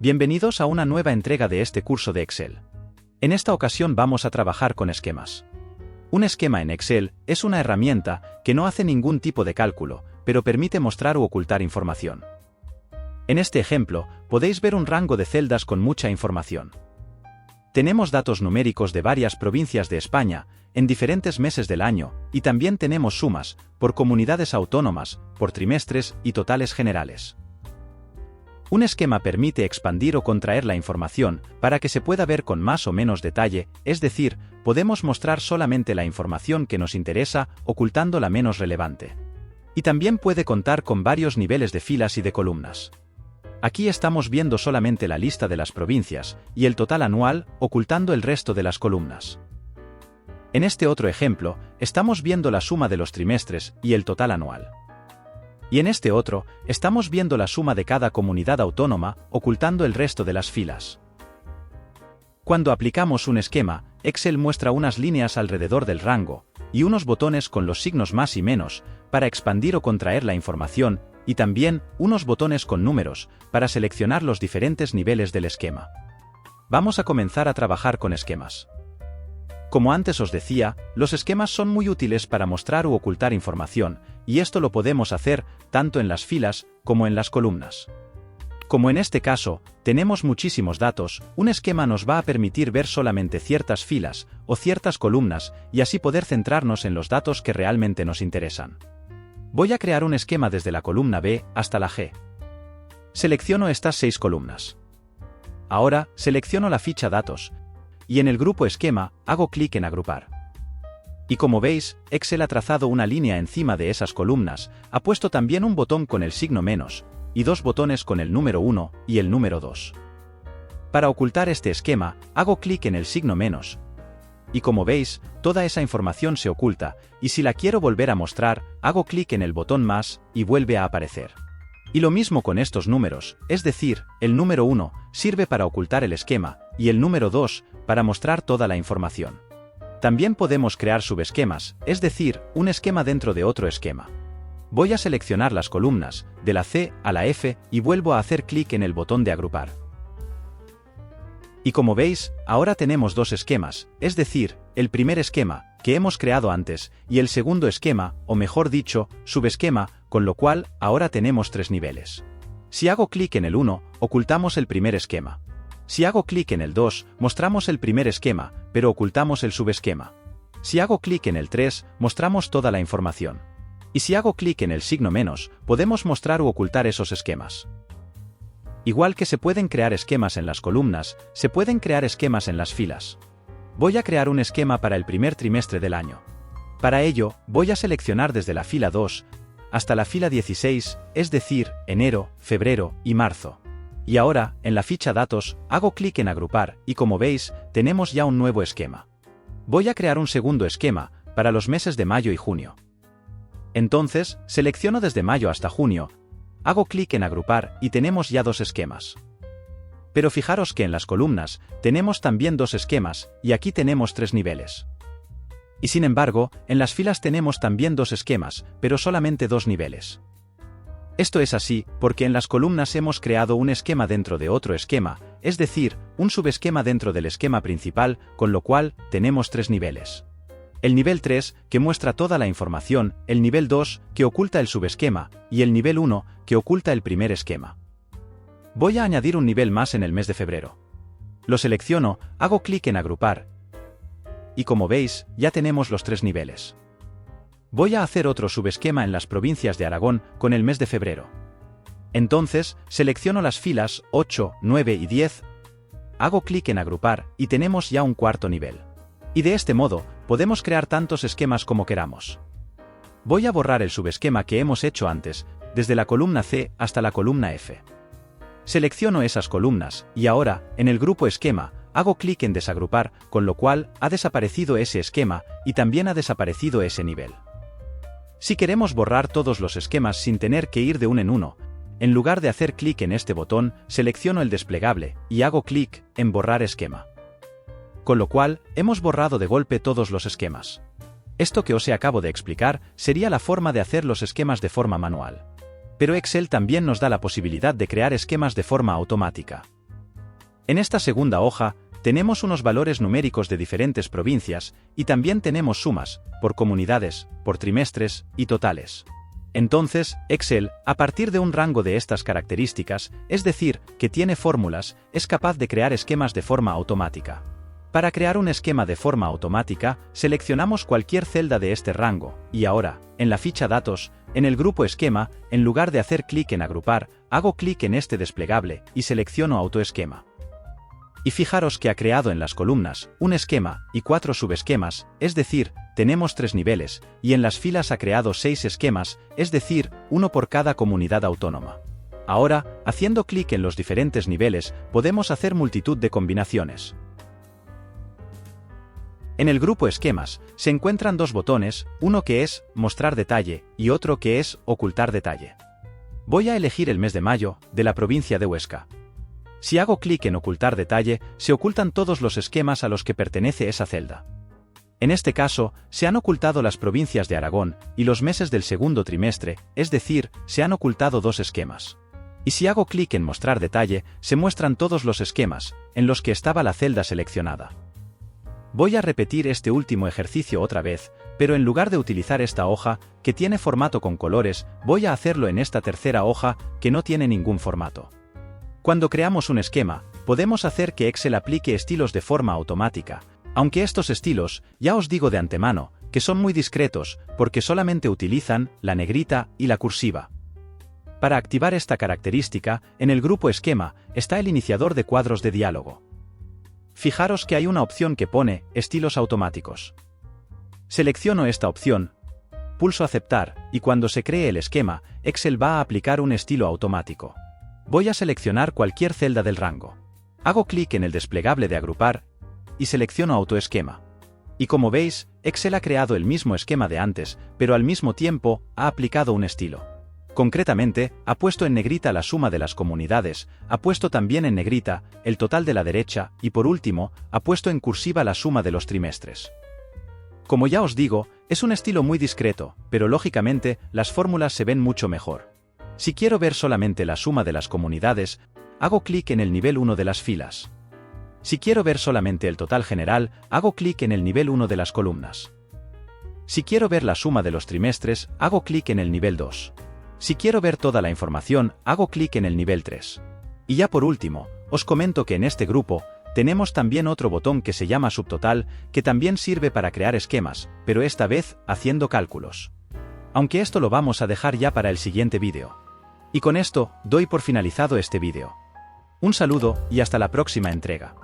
Bienvenidos a una nueva entrega de este curso de Excel. En esta ocasión vamos a trabajar con esquemas. Un esquema en Excel es una herramienta que no hace ningún tipo de cálculo, pero permite mostrar u ocultar información. En este ejemplo, podéis ver un rango de celdas con mucha información. Tenemos datos numéricos de varias provincias de España, en diferentes meses del año, y también tenemos sumas, por comunidades autónomas, por trimestres y totales generales. Un esquema permite expandir o contraer la información para que se pueda ver con más o menos detalle, es decir, podemos mostrar solamente la información que nos interesa, ocultando la menos relevante. Y también puede contar con varios niveles de filas y de columnas. Aquí estamos viendo solamente la lista de las provincias y el total anual, ocultando el resto de las columnas. En este otro ejemplo, estamos viendo la suma de los trimestres y el total anual. Y en este otro, estamos viendo la suma de cada comunidad autónoma, ocultando el resto de las filas. Cuando aplicamos un esquema, Excel muestra unas líneas alrededor del rango, y unos botones con los signos más y menos, para expandir o contraer la información, y también unos botones con números, para seleccionar los diferentes niveles del esquema. Vamos a comenzar a trabajar con esquemas. Como antes os decía, los esquemas son muy útiles para mostrar u ocultar información, y esto lo podemos hacer tanto en las filas como en las columnas. Como en este caso, tenemos muchísimos datos, un esquema nos va a permitir ver solamente ciertas filas o ciertas columnas y así poder centrarnos en los datos que realmente nos interesan. Voy a crear un esquema desde la columna B hasta la G. Selecciono estas 6 columnas. Ahora, selecciono la ficha Datos, y en el grupo Esquema, hago clic en Agrupar. Y como veis, Excel ha trazado una línea encima de esas columnas, ha puesto también un botón con el signo menos, y 2 botones con el número 1 y el número 2. Para ocultar este esquema, hago clic en el signo menos. Y como veis, toda esa información se oculta, y si la quiero volver a mostrar, hago clic en el botón más, y vuelve a aparecer. Y lo mismo con estos números, es decir, el número 1 sirve para ocultar el esquema, y el número 2 para mostrar toda la información. También podemos crear subesquemas, es decir, un esquema dentro de otro esquema. Voy a seleccionar las columnas, de la C a la F, y vuelvo a hacer clic en el botón de agrupar. Y como veis, ahora tenemos 2 esquemas, es decir, el primer esquema, que hemos creado antes, y el segundo esquema, o mejor dicho, subesquema, con lo cual, ahora tenemos 3 niveles. Si hago clic en el 1, ocultamos el primer esquema. Si hago clic en el 2, mostramos el primer esquema, pero ocultamos el subesquema. Si hago clic en el 3, mostramos toda la información. Y si hago clic en el signo menos, podemos mostrar u ocultar esos esquemas. Igual que se pueden crear esquemas en las columnas, se pueden crear esquemas en las filas. Voy a crear un esquema para el primer trimestre del año. Para ello, voy a seleccionar desde la fila 2 hasta la fila 16, es decir, enero, febrero y marzo. Y ahora, en la ficha Datos, hago clic en Agrupar y como veis, tenemos ya un nuevo esquema. Voy a crear un segundo esquema, para los meses de mayo y junio. Entonces, selecciono desde mayo hasta junio, hago clic en Agrupar y tenemos ya 2 esquemas. Pero fijaros que en las columnas, tenemos también 2 esquemas, y aquí tenemos 3 niveles. Y sin embargo, en las filas tenemos también 2 esquemas, pero solamente 2 niveles. Esto es así, porque en las columnas hemos creado un esquema dentro de otro esquema, es decir, un subesquema dentro del esquema principal, con lo cual, tenemos 3 niveles. El nivel 3, que muestra toda la información, el nivel 2, que oculta el subesquema, y el nivel 1, que oculta el primer esquema. Voy a añadir un nivel más en el mes de febrero. Lo selecciono, hago clic en Agrupar, y como veis, ya tenemos los 3 niveles. Voy a hacer otro subesquema en las provincias de Aragón con el mes de febrero. Entonces, selecciono las filas 8, 9 y 10, hago clic en Agrupar y tenemos ya un cuarto nivel. Y de este modo, podemos crear tantos esquemas como queramos. Voy a borrar el subesquema que hemos hecho antes, desde la columna C hasta la columna F. Selecciono esas columnas, y ahora, en el grupo Esquema, hago clic en Desagrupar, con lo cual, ha desaparecido ese esquema, y también ha desaparecido ese nivel. Si queremos borrar todos los esquemas sin tener que ir de uno en uno, en lugar de hacer clic en este botón, selecciono el desplegable, y hago clic en Borrar esquema. Con lo cual, hemos borrado de golpe todos los esquemas. Esto que os acabo de explicar sería la forma de hacer los esquemas de forma manual. Pero Excel también nos da la posibilidad de crear esquemas de forma automática. En esta segunda hoja, tenemos unos valores numéricos de diferentes provincias y también tenemos sumas, por comunidades, por trimestres y totales. Entonces, Excel, a partir de un rango de estas características, es decir, que tiene fórmulas, es capaz de crear esquemas de forma automática. Para crear un esquema de forma automática, seleccionamos cualquier celda de este rango, y ahora, en la ficha Datos, en el grupo Esquema, en lugar de hacer clic en Agrupar, hago clic en este desplegable y selecciono Autoesquema. Y fijaros que ha creado en las columnas un esquema y 4 subesquemas, es decir, tenemos 3 niveles, y en las filas ha creado 6 esquemas, es decir, uno por cada comunidad autónoma. Ahora, haciendo clic en los diferentes niveles, podemos hacer multitud de combinaciones. En el grupo Esquemas, se encuentran 2 botones, uno que es Mostrar detalle y otro que es Ocultar detalle. Voy a elegir el mes de mayo, de la provincia de Huesca. Si hago clic en Ocultar detalle, se ocultan todos los esquemas a los que pertenece esa celda. En este caso, se han ocultado las provincias de Aragón y los meses del segundo trimestre, es decir, se han ocultado 2 esquemas. Y si hago clic en Mostrar detalle, se muestran todos los esquemas, en los que estaba la celda seleccionada. Voy a repetir este último ejercicio otra vez, pero en lugar de utilizar esta hoja, que tiene formato con colores, voy a hacerlo en esta tercera hoja, que no tiene ningún formato. Cuando creamos un esquema, podemos hacer que Excel aplique estilos de forma automática, aunque estos estilos, ya os digo de antemano, que son muy discretos, porque solamente utilizan la negrita y la cursiva. Para activar esta característica, en el grupo Esquema, está el iniciador de cuadros de diálogo. Fijaros que hay una opción que pone Estilos automáticos. Selecciono esta opción, pulso Aceptar, y cuando se cree el esquema, Excel va a aplicar un estilo automático. Voy a seleccionar cualquier celda del rango. Hago clic en el desplegable de Agrupar y selecciono Autoesquema. Y como veis, Excel ha creado el mismo esquema de antes, pero al mismo tiempo ha aplicado un estilo. Concretamente, ha puesto en negrita la suma de las comunidades, ha puesto también en negrita el total de la derecha y por último, ha puesto en cursiva la suma de los trimestres. Como ya os digo, es un estilo muy discreto, pero lógicamente las fórmulas se ven mucho mejor. Si quiero ver solamente la suma de las comunidades, hago clic en el nivel 1 de las filas. Si quiero ver solamente el total general, hago clic en el nivel 1 de las columnas. Si quiero ver la suma de los trimestres, hago clic en el nivel 2. Si quiero ver toda la información, hago clic en el nivel 3. Y ya por último, os comento que en este grupo, tenemos también otro botón que se llama Subtotal, que también sirve para crear esquemas, pero esta vez, haciendo cálculos. Aunque esto lo vamos a dejar ya para el siguiente vídeo. Y con esto, doy por finalizado este vídeo. Un saludo y hasta la próxima entrega.